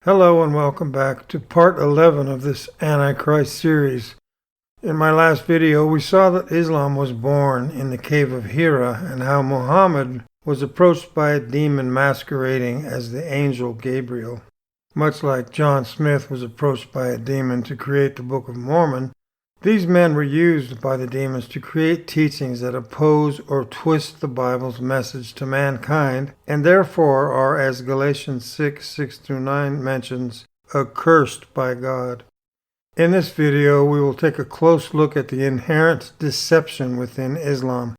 Hello and welcome back to part 11 of this Antichrist series. In my last video, we saw that Islam was born in the cave of Hira and how Muhammad was approached by a demon masquerading as the angel Gabriel. Much like John Smith was approached by a demon to create the Book of Mormon, these men were used by the demons to create teachings that oppose or twist the Bible's message to mankind, and therefore are, as Galatians 6:6-9 mentions, accursed by God. In this video, we will take a close look at the inherent deception within Islam.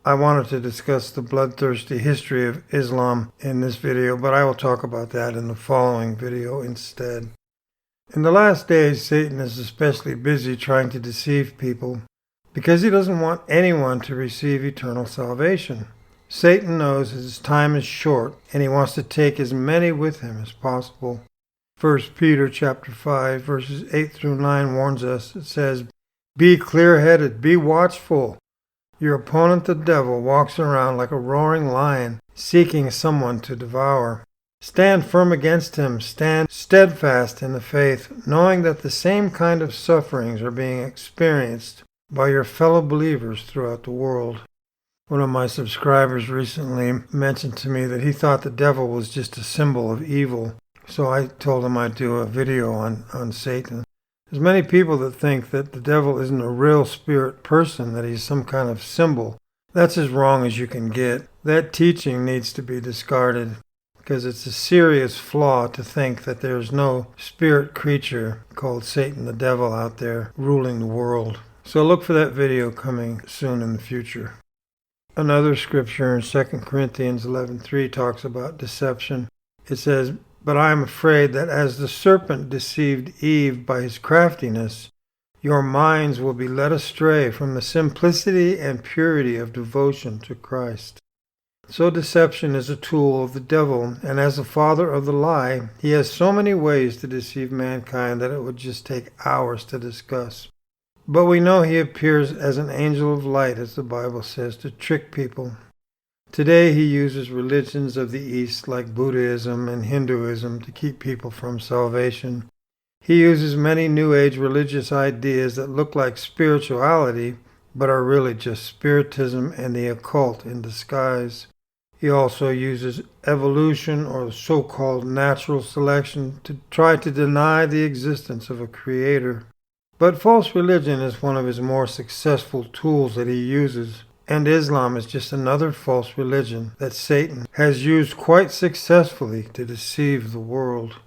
I wanted to discuss the bloodthirsty history of Islam in this video, but I will talk about that in the following video instead. In the last days, Satan is especially busy trying to deceive people because he doesn't want anyone to receive eternal salvation. Satan knows his time is short and he wants to take as many with him as possible. 1 Peter chapter 5 verses 8-9 warns us. It says, "Be clear-headed, be watchful. Your opponent the devil walks around like a roaring lion, seeking someone to devour. Stand firm against him, stand steadfast in the faith, knowing that the same kind of sufferings are being experienced by your fellow believers throughout the world." One of my subscribers recently mentioned to me that he thought the devil was just a symbol of evil, so I told him I'd do a video on Satan. There's many people that think that the devil isn't a real spirit person, that he's some kind of symbol. That's as wrong as you can get. That teaching needs to be discarded, because it's a serious flaw to think that there's no spirit creature called Satan the devil out there ruling the world. So look for that video coming soon in the future. Another scripture in 2 Corinthians 11:3 talks about deception. It says, "But I am afraid that as the serpent deceived Eve by his craftiness, your minds will be led astray from the simplicity and purity of devotion to Christ." So deception is a tool of the devil, and as the father of the lie, he has so many ways to deceive mankind that it would just take hours to discuss. But we know he appears as an angel of light, as the Bible says, to trick people. Today he uses religions of the East like Buddhism and Hinduism to keep people from salvation. He uses many New Age religious ideas that look like spirituality, but are really just spiritism and the occult in disguise. He also uses evolution or so-called natural selection to try to deny the existence of a creator. But false religion is one of his more successful tools that he uses, and Islam is just another false religion that Satan has used quite successfully to deceive the world.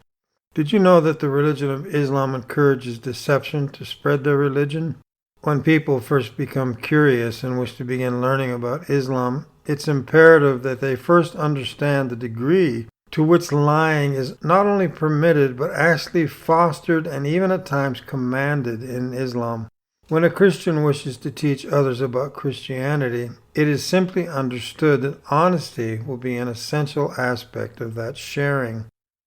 Did you know that the religion of Islam encourages deception to spread their religion? When people first become curious and wish to begin learning about Islam, it's imperative that they first understand the degree to which lying is not only permitted but actually fostered and even at times commanded in Islam. When a Christian wishes to teach others about Christianity, it is simply understood that honesty will be an essential aspect of that sharing.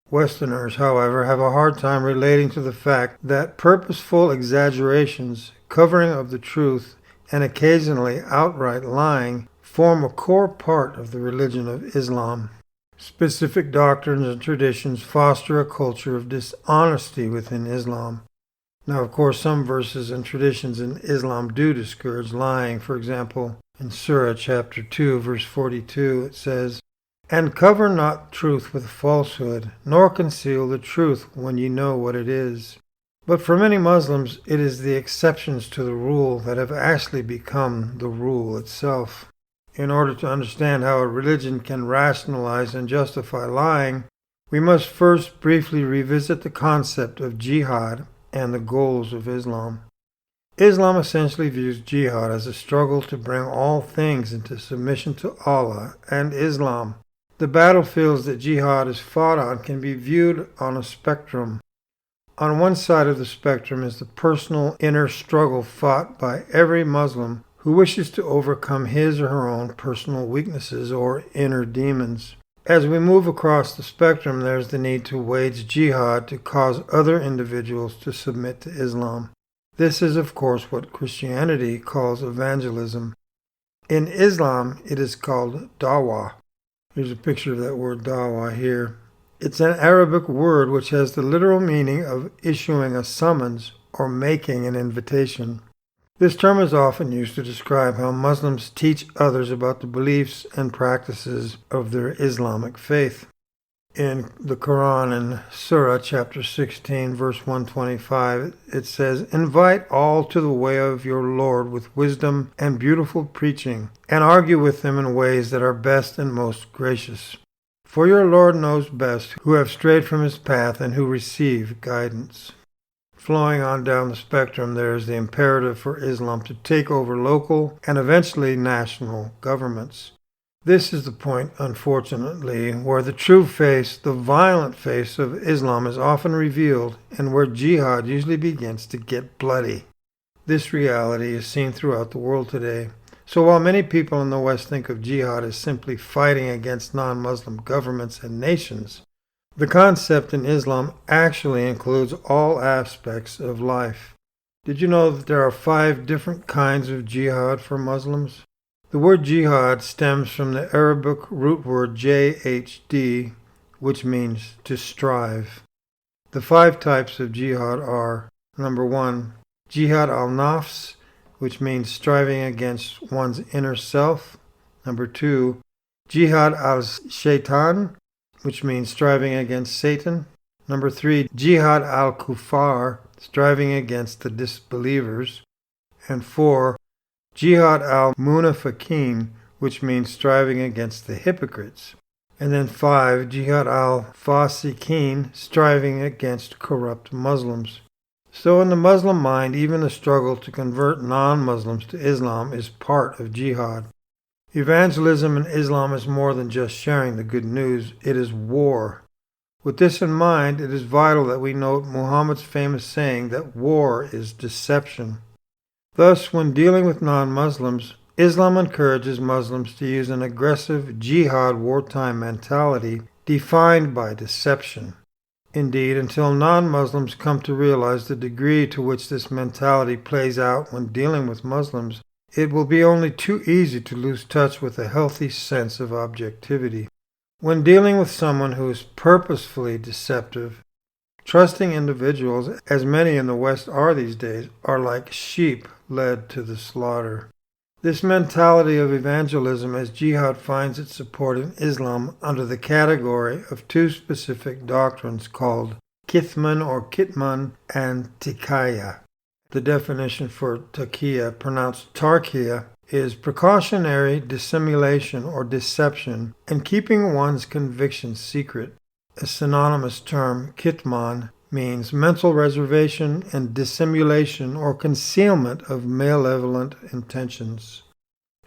Westerners, however, have a hard time relating to the fact that purposeful exaggerations, covering of the truth, and occasionally outright lying form a core part of the religion of Islam. Specific doctrines and traditions foster a culture of dishonesty within Islam. Now, of course, some verses and traditions in Islam do discourage lying. For example, in Surah chapter 2, verse 42, it says, "And cover not truth with falsehood, nor conceal the truth when ye know what it is." But for many Muslims, it is the exceptions to the rule that have actually become the rule itself. In order to understand how a religion can rationalize and justify lying, we must first briefly revisit the concept of jihad and the goals of Islam. Islam essentially views jihad as a struggle to bring all things into submission to Allah and Islam. The battlefields that jihad is fought on can be viewed on a spectrum. On one side of the spectrum is the personal inner struggle fought by every Muslim who wishes to overcome his or her own personal weaknesses or inner demons. As we move across the spectrum, there's the need to wage jihad to cause other individuals to submit to Islam. This is, of course, what Christianity calls evangelism. In Islam, it is called dawa. Here's a picture of that word dawa here. It's an Arabic word which has the literal meaning of issuing a summons or making an invitation. This term is often used to describe how Muslims teach others about the beliefs and practices of their Islamic faith. In the Quran, in Surah chapter 16, verse 125, it says, "Invite all to the way of your Lord with wisdom and beautiful preaching, and argue with them in ways that are best and most gracious. For your Lord knows best who have strayed from his path and who receive guidance." Flowing on down the spectrum, there is the imperative for Islam to take over local and eventually national governments. This is the point, unfortunately, where the true face, the violent face of Islam is often revealed and where jihad usually begins to get bloody. This reality is seen throughout the world today. So while many people in the West think of jihad as simply fighting against non-Muslim governments and nations, the concept in Islam actually includes all aspects of life. Did you know that there are 5 different kinds of jihad for Muslims? The word jihad stems from the Arabic root word jhd, which means to strive. The 5 types of jihad are: number 1, jihad al-nafs, which means striving against one's inner self. Number 2, jihad al-shaitan, which means striving against Satan. Number 3, jihad al-kufar, striving against the disbelievers. And 4, jihad al-munafiqeen, which means striving against the hypocrites. And then 5, jihad al-fasiqeen, striving against corrupt Muslims. So in the Muslim mind, even the struggle to convert non-Muslims to Islam is part of jihad. Evangelism in Islam is more than just sharing the good news, it is war. With this in mind, it is vital that we note Muhammad's famous saying that war is deception. Thus, when dealing with non-Muslims, Islam encourages Muslims to use an aggressive jihad wartime mentality defined by deception. Indeed, until non-Muslims come to realize the degree to which this mentality plays out when dealing with Muslims, it will be only too easy to lose touch with a healthy sense of objectivity. When dealing with someone who is purposefully deceptive, trusting individuals, as many in the West are these days, are like sheep led to the slaughter. This mentality of evangelism as jihad finds its support in Islam under the category of 2 specific doctrines called Kithman or Kitman and Tikaya. The definition for taqiyya, pronounced tarkiyya, is precautionary dissimulation or deception and keeping one's convictions secret. A synonymous term, kitman, means mental reservation and dissimulation or concealment of malevolent intentions.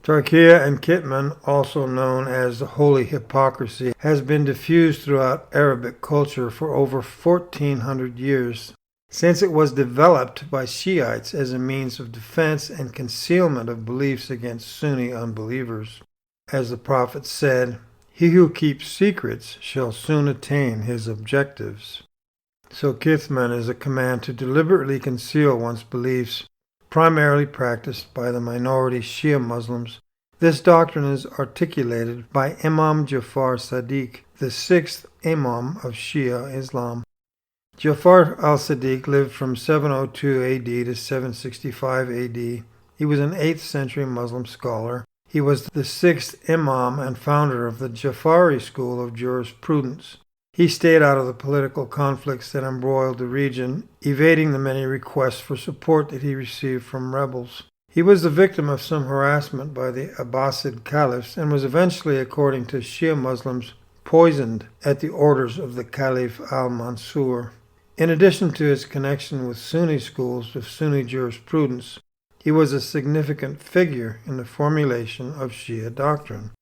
Tarkiyya and kitman, also known as holy hypocrisy, has been diffused throughout Arabic culture for over 1400 years. Since it was developed by Shiites as a means of defense and concealment of beliefs against Sunni unbelievers. As the Prophet said, "He who keeps secrets shall soon attain his objectives." So Kithman is a command to deliberately conceal one's beliefs, primarily practiced by the minority Shia Muslims. This doctrine is articulated by Imam Jafar Sadiq, the 6th Imam of Shia Islam. Jafar al-Sadiq lived from 702 AD to 765 AD. He was an 8th century Muslim scholar. He was the 6th Imam and founder of the Jafari school of jurisprudence. He stayed out of the political conflicts that embroiled the region, evading the many requests for support that he received from rebels. He was the victim of some harassment by the Abbasid caliphs and was eventually, according to Shia Muslims, poisoned at the orders of the Caliph al-Mansur. In addition to his connection with Sunni schools of Sunni jurisprudence, he was a significant figure in the formulation of Shia doctrine.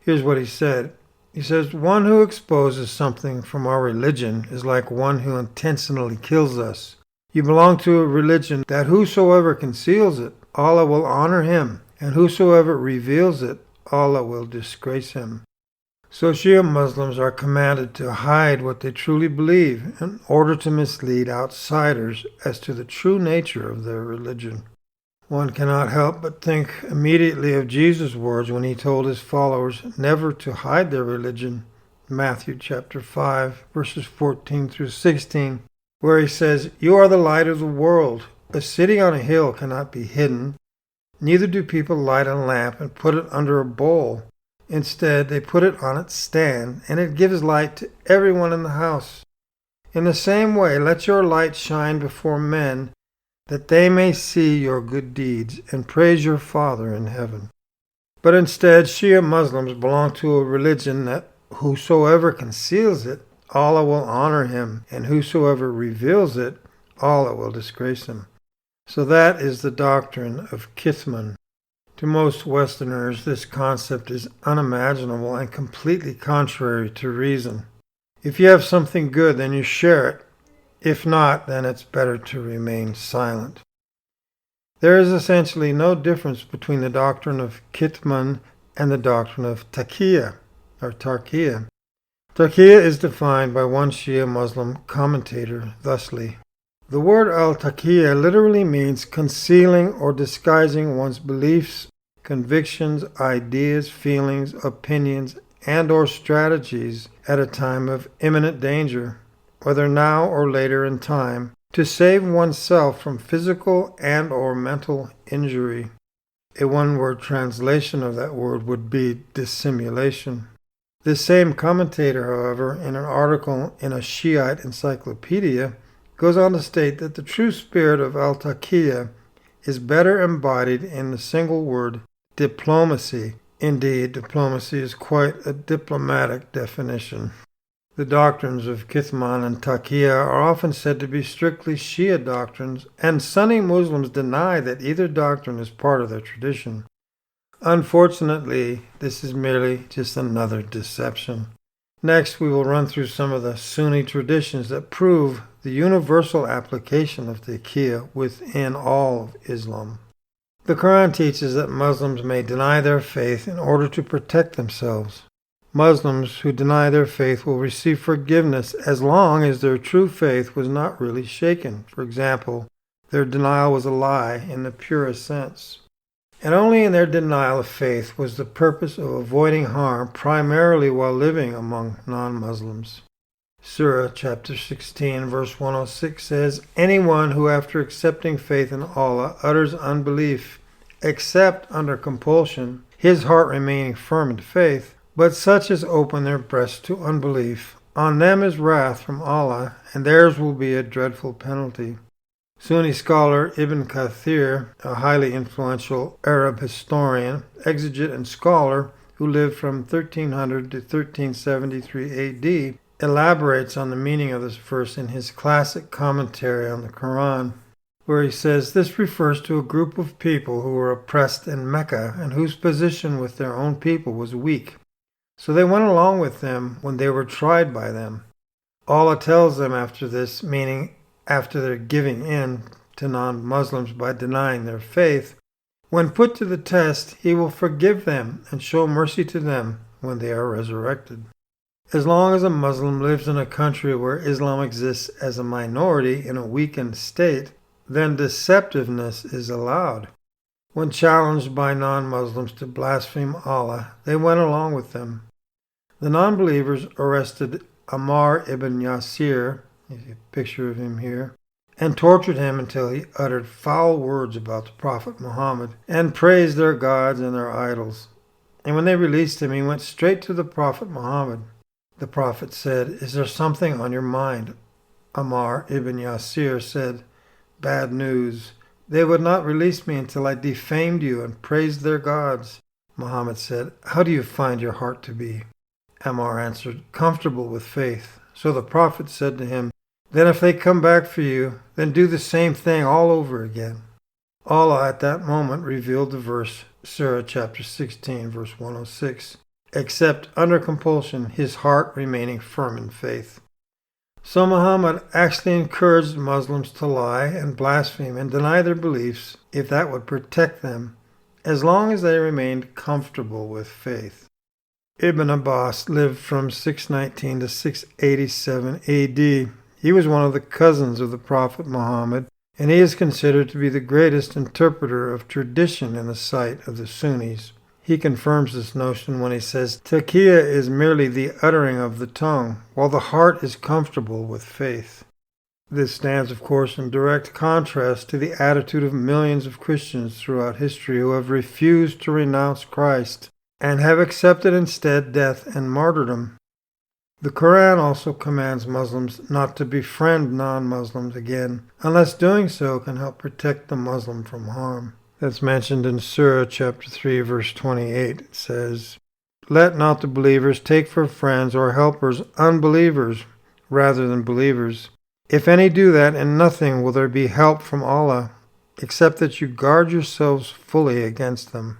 Here's what he said. He says, "One who exposes something from our religion is like one who intentionally kills us. You belong to a religion that whosoever conceals it, Allah will honor him, and whosoever reveals it, Allah will disgrace him." So Shia Muslims are commanded to hide what they truly believe in order to mislead outsiders as to the true nature of their religion. One cannot help but think immediately of Jesus' words when he told his followers never to hide their religion, Matthew chapter 5, verses 14 through 16, where he says, "You are the light of the world. A city on a hill cannot be hidden. Neither do people light a lamp and put it under a bowl. Instead, they put it on its stand, and it gives light to everyone in the house. In the same way, let your light shine before men, that they may see your good deeds and praise your Father in heaven." But instead, Shia Muslims belong to a religion that whosoever conceals it, Allah will honor him, and whosoever reveals it, Allah will disgrace him. So that is the doctrine of Kithman. To most Westerners, this concept is unimaginable and completely contrary to reason. If you have something good, then you share it. If not, then it's better to remain silent. There is essentially no difference between the doctrine of Kithman and the doctrine of Taqiyya, or Tarqiyya. Tarqiyya is defined by one Shia Muslim commentator thusly: the word al-Taqiyya literally means concealing or disguising one's beliefs, convictions, ideas, feelings, opinions, and or strategies at a time of imminent danger, whether now or later in time, to save oneself from physical and or mental injury. A one-word translation of that word would be dissimulation. This same commentator, however, in an article in a Shiite encyclopedia, goes on to state that the true spirit of al-Taqiyya is better embodied in the single word diplomacy. Indeed, diplomacy is quite a diplomatic definition. The doctrines of Kithman and Taqiyya are often said to be strictly Shia doctrines, and Sunni Muslims deny that either doctrine is part of their tradition. Unfortunately, this is merely just another deception. Next, we will run through some of the Sunni traditions that prove the universal application of Taqiyya within all of Islam. The Quran teaches that Muslims may deny their faith in order to protect themselves. Muslims who deny their faith will receive forgiveness as long as their true faith was not really shaken. For example, their denial was a lie in the purest sense. And only in their denial of faith was the purpose of avoiding harm, primarily while living among non-Muslims. Surah chapter 16, verse 106 says, "Anyone who after accepting faith in Allah utters unbelief, except under compulsion, his heart remaining firm in faith, but such as open their breasts to unbelief, on them is wrath from Allah, and theirs will be a dreadful penalty." Sunni scholar Ibn Kathir, a highly influential Arab historian, exegete, and scholar who lived from 1300 to 1373 AD, elaborates on the meaning of this verse in his classic commentary on the Quran, where he says this refers to a group of people who were oppressed in Mecca and whose position with their own people was weak. So they went along with them when they were tried by them. Allah tells them after this, meaning after their giving in to non-Muslims by denying their faith, when put to the test, He will forgive them and show mercy to them when they are resurrected. As long as a Muslim lives in a country where Islam exists as a minority in a weakened state, then deceptiveness is allowed. When challenged by non-Muslims to blaspheme Allah, they went along with them. The non-believers arrested Ammar ibn Yasir, a picture of him here, and tortured him until he uttered foul words about the Prophet Muhammad and praised their gods and their idols. And when they released him, he went straight to the Prophet Muhammad. The Prophet said, "Is there something on your mind?" Ammar ibn Yasir said, "Bad news. They would not release me until I defamed you and praised their gods." Muhammad said, "How do you find your heart to be?" Ammar answered, "Comfortable with faith." So the Prophet said to him, "Then if they come back for you, then do the same thing all over again." Allah at that moment revealed the verse, Surah chapter 16, verse 106, "Except under compulsion, his heart remaining firm in faith." So Muhammad actually encouraged Muslims to lie and blaspheme and deny their beliefs if that would protect them, as long as they remained comfortable with faith. Ibn Abbas lived from 619 to 687 AD. He was one of the cousins of the Prophet Muhammad, and he is considered to be the greatest interpreter of tradition in the sight of the Sunnis. He confirms this notion when he says, Taqiyya is merely the uttering of the tongue, while the heart is comfortable with faith. This stands, of course, in direct contrast to the attitude of millions of Christians throughout history who have refused to renounce Christ and have accepted instead death and martyrdom. The Quran also commands Muslims not to befriend non-Muslims again, unless doing so can help protect the Muslim from harm. That's mentioned in Surah chapter 3, verse 28. It says, Let not the believers take for friends or helpers unbelievers rather than believers. If any do that, in nothing will there be help from Allah, except that you guard yourselves fully against them.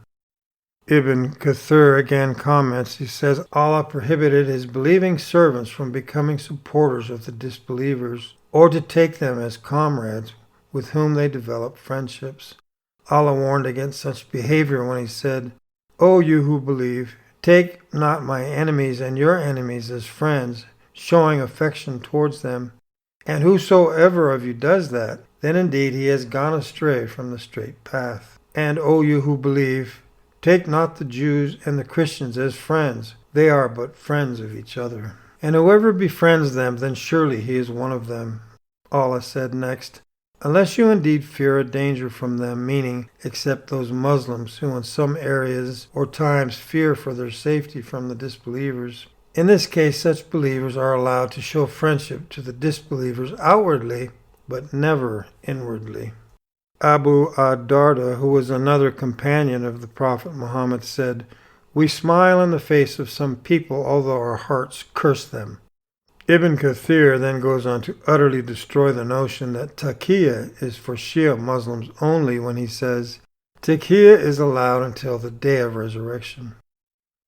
Ibn Kathir again comments, he says, Allah prohibited his believing servants from becoming supporters of the disbelievers, or to take them as comrades with whom they develop friendships. Allah warned against such behavior when he said, O you who believe, take not my enemies and your enemies as friends, showing affection towards them. And whosoever of you does that, then indeed he has gone astray from the straight path. And O you who believe, take not the Jews and the Christians as friends. They are but friends of each other. And whoever befriends them, then surely he is one of them. Allah said next, Unless you indeed fear a danger from them, meaning except those Muslims who in some areas or times fear for their safety from the disbelievers. In this case, such believers are allowed to show friendship to the disbelievers outwardly, but never inwardly. Abu ad-Darda, who was another companion of the Prophet Muhammad, said, We smile in the face of some people, although our hearts curse them. Ibn Kathir then goes on to utterly destroy the notion that Taqiyya is for Shia Muslims only when he says, Taqiyya is allowed until the day of resurrection.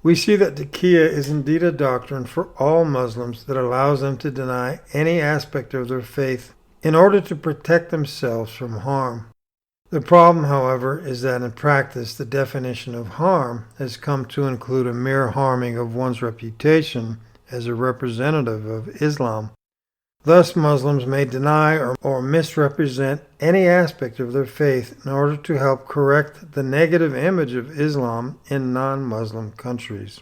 We see that Taqiyya is indeed a doctrine for all Muslims that allows them to deny any aspect of their faith in order to protect themselves from harm. The problem, however, is that in practice the definition of harm has come to include a mere harming of one's reputation as a representative of Islam. Thus, Muslims may deny or misrepresent any aspect of their faith in order to help correct the negative image of Islam in non-Muslim countries.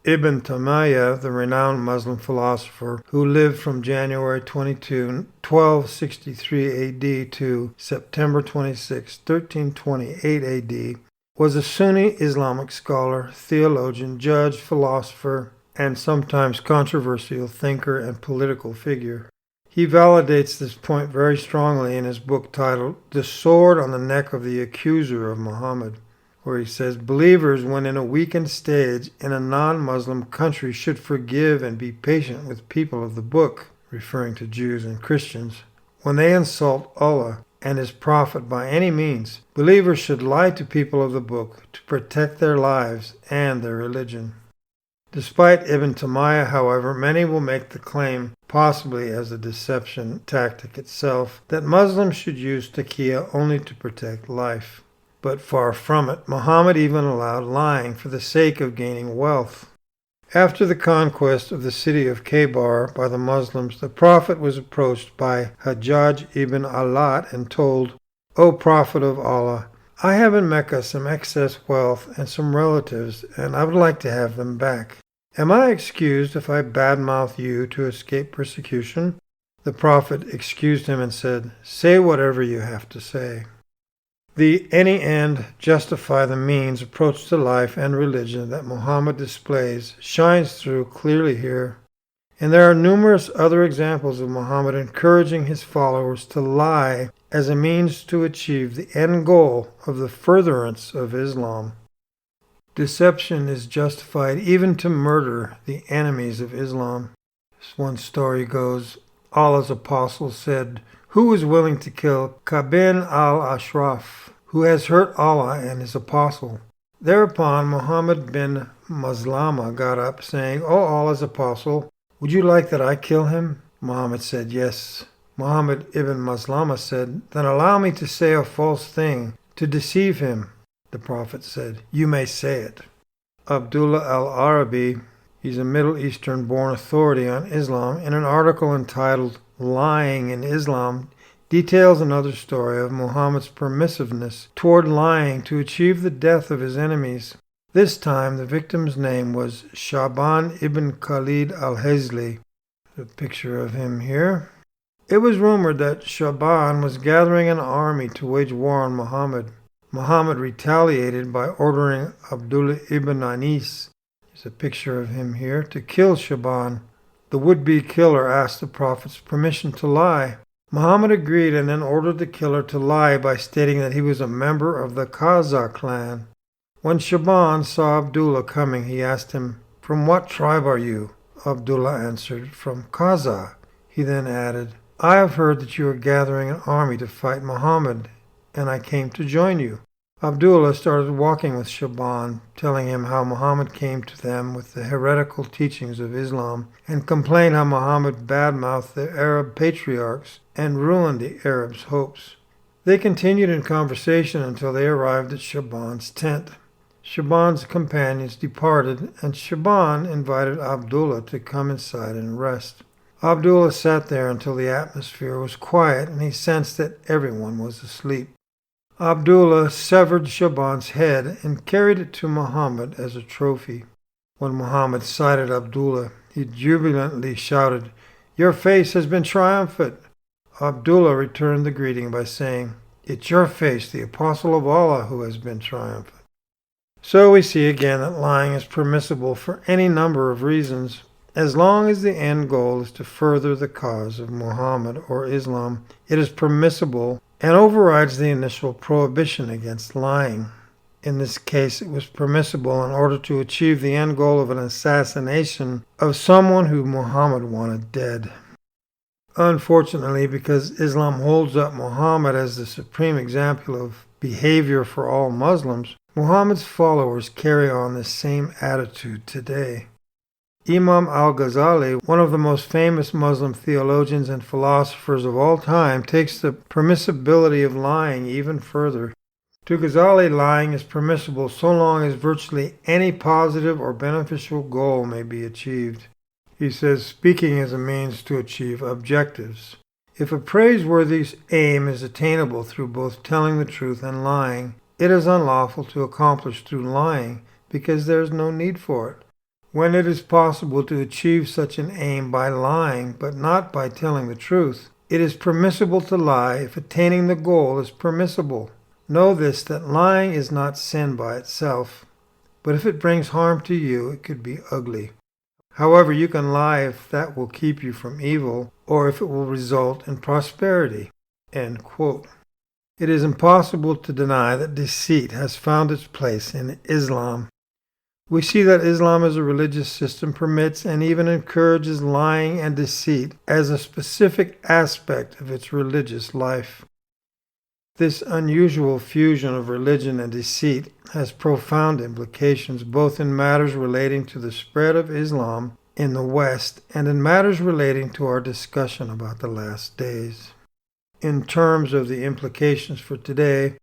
Ibn Taymiyyah, the renowned Muslim philosopher who lived from January 22, 1263 AD to September 26, 1328 AD, was a Sunni Islamic scholar, theologian, judge, philosopher, and sometimes controversial thinker and political figure. He validates this point very strongly in his book titled The Sword on the Neck of the Accuser of Muhammad, where he says, Believers, when in a weakened stage in a non-Muslim country, should forgive and be patient with people of the book, referring to Jews and Christians. When they insult Allah and His Prophet by any means, believers should lie to people of the book to protect their lives and their religion. Despite Ibn Taymiyyah, however, many will make the claim, possibly as a deception tactic itself, that Muslims should use taqiyya only to protect life. But far from it, Muhammad even allowed lying for the sake of gaining wealth. After the conquest of the city of Khaybar by the Muslims, the Prophet was approached by Hajjaj ibn Alat and told, O Prophet of Allah, I have in Mecca some excess wealth and some relatives, and I would like to have them back. Am I excused if I badmouth you to escape persecution? The Prophet excused him and said, Say whatever you have to say. The any end justify the means approach to life and religion that Muhammad displays shines through clearly here. And there are numerous other examples of Muhammad encouraging his followers to lie as a means to achieve the end goal of the furtherance of Islam. Deception is justified even to murder the enemies of Islam. As one story goes, Allah's apostle said, Who is willing to kill Kabin al-Ashraf, who has hurt Allah and his apostle? Thereupon Muhammad bin Maslama got up, saying, O Allah's apostle, would you like that I kill him? Muhammad said, Yes. Muhammad ibn Maslama said, Then allow me to say a false thing, to deceive him. The Prophet said, You may say it. Abdullah al-Arabi, he's a Middle Eastern-born authority on Islam, in an article entitled Lying in Islam, details another story of Muhammad's permissiveness toward lying to achieve the death of his enemies. This time the victim's name was Shaban ibn Khalid al-Hezli. A picture of him here. It was rumored that Shaban was gathering an army to wage war on Muhammad. Muhammad retaliated by ordering Abdullah ibn Anis, there's a picture of him here, to kill Shaban. The would-be killer asked the Prophet's permission to lie. Muhammad agreed and then ordered the killer to lie by stating that he was a member of the Qaza clan. When Shaban saw Abdullah coming, he asked him, "From what tribe are you?" Abdullah answered, "From Qaza." He then added, "I have heard that you are gathering an army to fight Muhammad, and I came to join you." Abdullah started walking with Shaban, telling him how Muhammad came to them with the heretical teachings of Islam, and complained how Muhammad badmouthed the Arab patriarchs and ruined the Arabs' hopes. They continued in conversation until they arrived at Shaban's tent. Shaban's companions departed, and Shaban invited Abdullah to come inside and rest. Abdullah sat there until the atmosphere was quiet and he sensed that everyone was asleep. Abdullah severed Shaban's head and carried it to Muhammad as a trophy. When Muhammad sighted Abdullah, he jubilantly shouted, "Your face has been triumphant." Abdullah returned the greeting by saying, "It's your face, the apostle of Allah, who has been triumphant." So we see again that lying is permissible for any number of reasons. As long as the end goal is to further the cause of Muhammad or Islam, it is permissible and overrides the initial prohibition against lying. In this case, it was permissible in order to achieve the end goal of an assassination of someone who Muhammad wanted dead. Unfortunately, because Islam holds up Muhammad as the supreme example of behavior for all Muslims, Muhammad's followers carry on this same attitude today. Imam al-Ghazali, one of the most famous Muslim theologians and philosophers of all time, takes the permissibility of lying even further. To Ghazali, lying is permissible so long as virtually any positive or beneficial goal may be achieved. He says, speaking as a means to achieve objectives. If a praiseworthy aim is attainable through both telling the truth and lying, it is unlawful to accomplish through lying because there is no need for it. When it is possible to achieve such an aim by lying, but not by telling the truth, it is permissible to lie if attaining the goal is permissible. Know this, that lying is not sin by itself, but if it brings harm to you, it could be ugly. However, you can lie if that will keep you from evil, or if it will result in prosperity." End quote. It is impossible to deny that deceit has found its place in Islam. We see that Islam as a religious system permits and even encourages lying and deceit as a specific aspect of its religious life. This unusual fusion of religion and deceit has profound implications both in matters relating to the spread of Islam in the West and in matters relating to our discussion about the last days. In terms of the implications for today,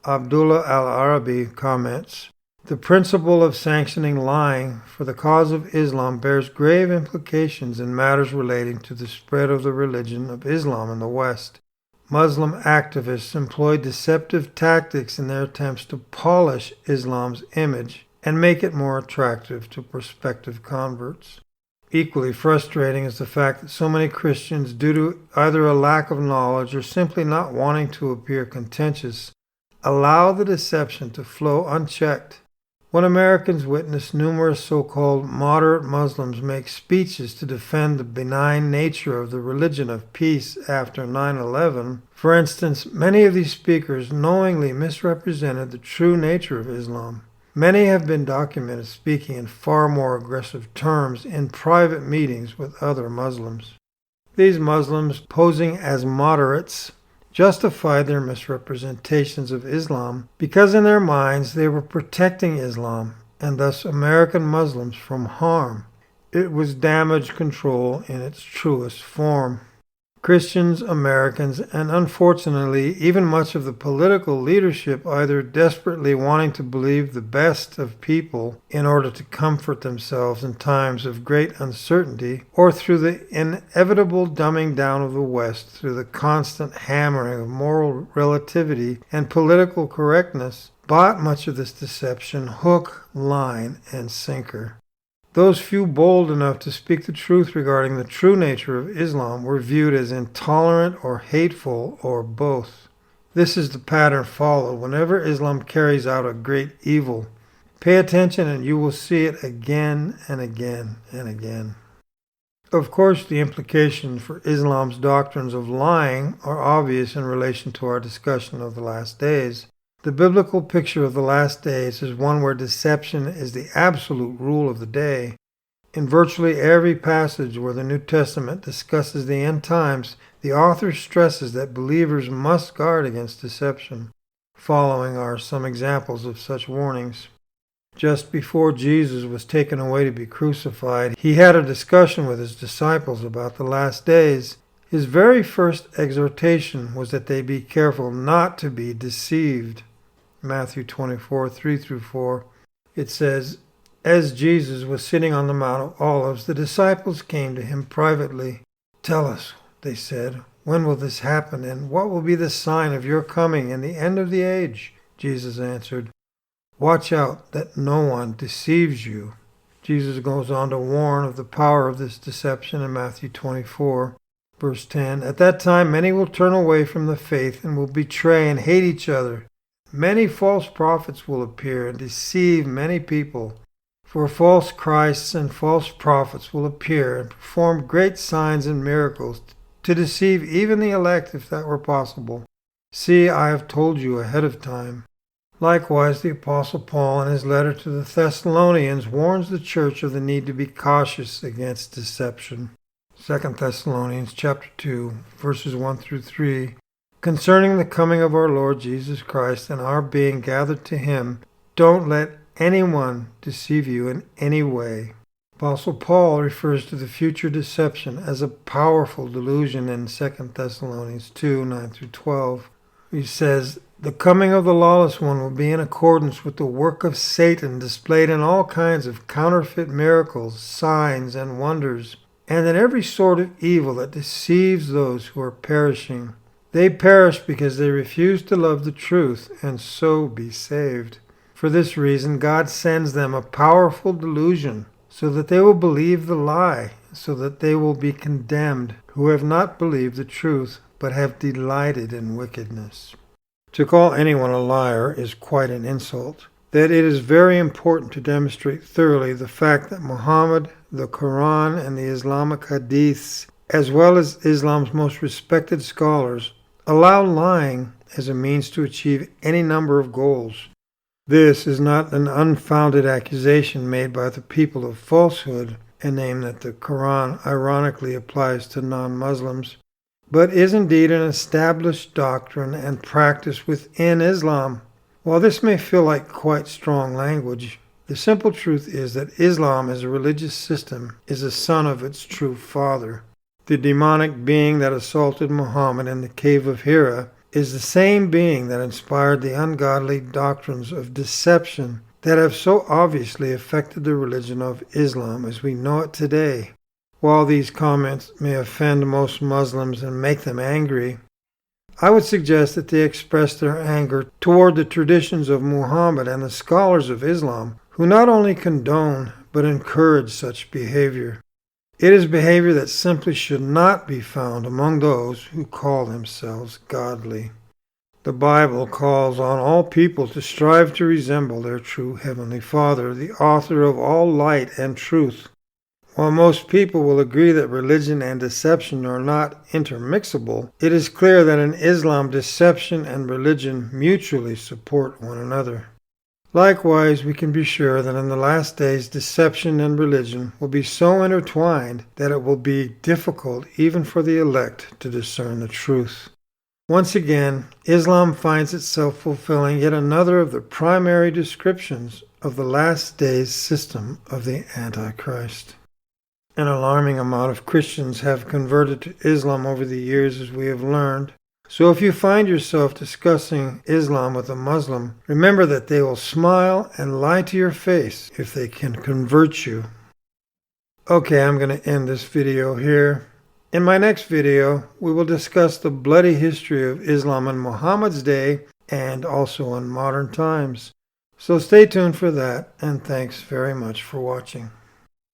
Abdullah al-Arabi comments, "The principle of sanctioning lying for the cause of Islam bears grave implications in matters relating to the spread of the religion of Islam in the West. Muslim activists employ deceptive tactics in their attempts to polish Islam's image and make it more attractive to prospective converts. Equally frustrating is the fact that so many Christians, due to either a lack of knowledge or simply not wanting to appear contentious, allow the deception to flow unchecked. When Americans witness numerous so-called moderate Muslims make speeches to defend the benign nature of the religion of peace after 9/11, for instance, many of these speakers knowingly misrepresented the true nature of Islam. Many have been documented speaking in far more aggressive terms in private meetings with other Muslims. These Muslims, posing as moderates, justified their misrepresentations of Islam because in their minds they were protecting Islam and thus American Muslims from harm. It was damage control in its truest form. Christians, Americans, and unfortunately even much of the political leadership, either desperately wanting to believe the best of people in order to comfort themselves in times of great uncertainty, or through the inevitable dumbing down of the West through the constant hammering of moral relativity and political correctness, bought much of this deception hook, line, and sinker. Those few bold enough to speak the truth regarding the true nature of Islam were viewed as intolerant or hateful or both. This is the pattern followed whenever Islam carries out a great evil. Pay attention and you will see it again and again and again. Of course, the implications for Islam's doctrines of lying are obvious in relation to our discussion of the last days. The biblical picture of the last days is one where deception is the absolute rule of the day. In virtually every passage where the New Testament discusses the end times, the author stresses that believers must guard against deception. Following are some examples of such warnings. Just before Jesus was taken away to be crucified, he had a discussion with his disciples about the last days. His very first exhortation was that they be careful not to be deceived. Matthew 24, 3-4, it says, "As Jesus was sitting on the Mount of Olives, the disciples came to him privately. 'Tell us,' they said, 'when will this happen, and what will be the sign of your coming and the end of the age?' Jesus answered, 'Watch out that no one deceives you.'" Jesus goes on to warn of the power of this deception in Matthew 24, verse 10. "At that time many will turn away from the faith and will betray and hate each other. Many false prophets will appear and deceive many people. For false Christs and false prophets will appear and perform great signs and miracles to deceive even the elect if that were possible. See, I have told you ahead of time." Likewise, the Apostle Paul in his letter to the Thessalonians warns the church of the need to be cautious against deception. 2 Thessalonians chapter 2, verses 1-3. "Concerning the coming of our Lord Jesus Christ and our being gathered to him, don't let anyone deceive you in any way." Apostle Paul refers to the future deception as a powerful delusion in 2 Thessalonians 2, 9-12. He says, "The coming of the lawless one will be in accordance with the work of Satan displayed in all kinds of counterfeit miracles, signs, and wonders, and in every sort of evil that deceives those who are perishing. They perish because they refuse to love the truth and so be saved. For this reason, God sends them a powerful delusion, so that they will believe the lie, so that they will be condemned, who have not believed the truth, but have delighted in wickedness." To call anyone a liar is quite an insult. That it is very important to demonstrate thoroughly the fact that Muhammad, the Quran, and the Islamic Hadiths, as well as Islam's most respected scholars, allow lying as a means to achieve any number of goals. This is not an unfounded accusation made by the people of falsehood, a name that the Quran ironically applies to non-Muslims, but is indeed an established doctrine and practice within Islam. While this may feel like quite strong language, the simple truth is that Islam as a religious system is a son of its true father. The demonic being that assaulted Muhammad in the cave of Hira is the same being that inspired the ungodly doctrines of deception that have so obviously affected the religion of Islam as we know it today. While these comments may offend most Muslims and make them angry, I would suggest that they express their anger toward the traditions of Muhammad and the scholars of Islam, who not only condone but encourage such behavior. It is behavior that simply should not be found among those who call themselves godly. The Bible calls on all people to strive to resemble their true Heavenly Father, the author of all light and truth. While most people will agree that religion and deception are not intermixable, it is clear that in Islam deception and religion mutually support one another. Likewise, we can be sure that in the last days deception and religion will be so intertwined that it will be difficult even for the elect to discern the truth. Once again, Islam finds itself fulfilling yet another of the primary descriptions of the last days system of the Antichrist. An alarming amount of Christians have converted to Islam over the years, as we have learned. So if you find yourself discussing Islam with a Muslim, remember that they will smile and lie to your face if they can convert you. Okay, I'm going to end this video here. In my next video, we will discuss the bloody history of Islam in Muhammad's day and also on modern times. So stay tuned for that, and thanks very much for watching.